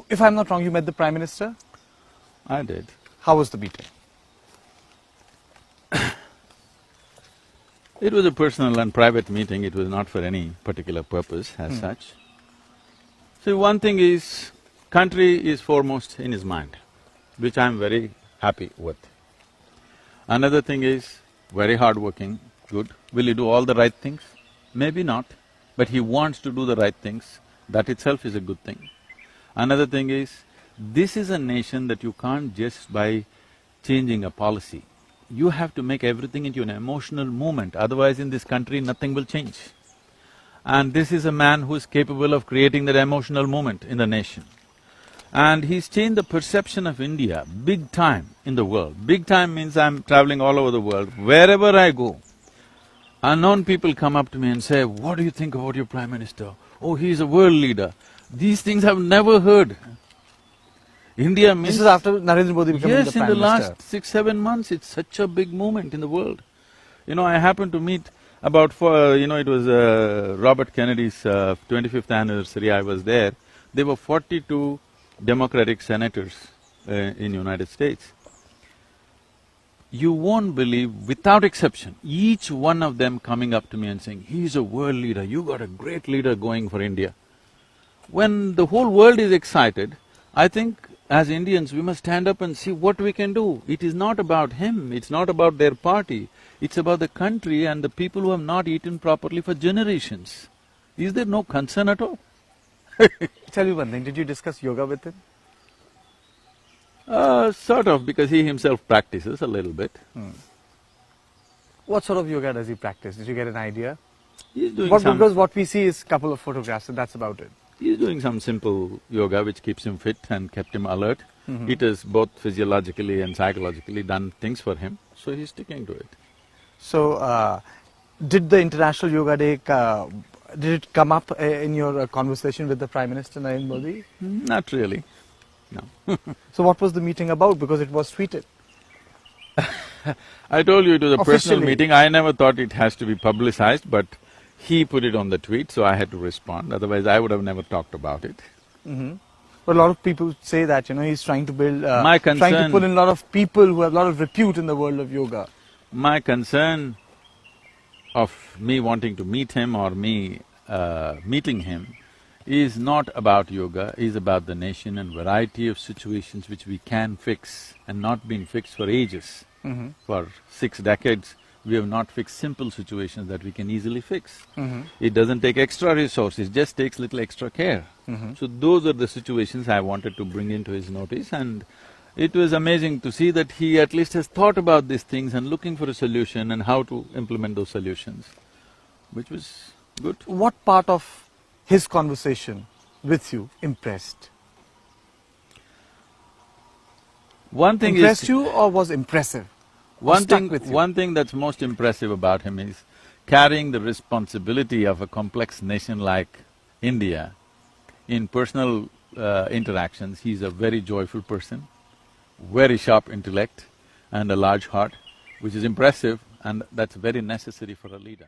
If I'm not wrong, you met the Prime Minister? I did. How was the meeting? It was a personal and private meeting, it was not for any particular purpose as such. So one thing is, country is foremost in his mind, which I'm very happy with. Another thing is, very hardworking, good. Will he do all the right things? Maybe not, but he wants to do the right things, that itself is a good thing. Another thing is, this is a nation that you can't just by changing a policy. You have to make everything into an emotional movement, otherwise in this country nothing will change. And this is a man who is capable of creating that emotional movement in the nation. And he's changed the perception of India big time in the world. Big time means I'm traveling all over the world. Wherever I go, unknown people come up to me and say, "What do you think about your Prime Minister? Oh, he's a world leader." These things I've never heard. India means… This is after Narendra Modi becoming the Yes, Prime in the Minister. last 6-7 months, it's such a big movement in the world. You know, I happened to meet about it was Robert Kennedy's 25th anniversary, I was there. There were 42 Democratic senators in United States. You won't believe, without exception, each one of them coming up to me and saying, "He's a world leader, you got a great leader going for India." When the whole world is excited, I think as Indians we must stand up and see what we can do. It is not about him, it's not about their party, it's about the country and the people who have not eaten properly for generations. Is there no concern at all? Tell me one thing, did you discuss yoga with him? Sort of, because he himself practices a little bit. What sort of yoga does he practice? Did you get an idea? He's doing Because what we see is a couple of photographs and that's about it. He's doing some simple yoga which keeps him fit and kept him alert. It has both physiologically and psychologically done things for him, so he's sticking to it. So, did the International Yoga Day, did it come up in your conversation with the Prime Minister Narendra Modi? Not really, no. So what was the meeting about? Because it was tweeted. I told you it was a personal Officially. meeting, I never thought it has to be publicized, but he put it on the tweet, so I had to respond, otherwise I would have never talked about it. But a lot of people say that, he's trying to build… My trying to concern- pull in a lot of people who have a lot of repute in the world of yoga. My concern of me wanting to meet him or me meeting him is not about yoga, is about the nation and variety of situations which we can fix and not been fixed for ages. For 6 decades, we have not fixed simple situations that we can easily fix. It doesn't take extra resources, it just takes little extra care. So those are the situations I wanted to bring into his notice, and it was amazing to see that he at least has thought about these things and looking for a solution and how to implement those solutions, which was good. What part of his conversation with you impressed? One thing Impressed is… you or was impressive? One stuck thing… with you? one thing that's most impressive about him is carrying the responsibility of a complex nation like India. In personal interactions, he's a very joyful person, very sharp intellect and a large heart, which is impressive, and that's very necessary for a leader.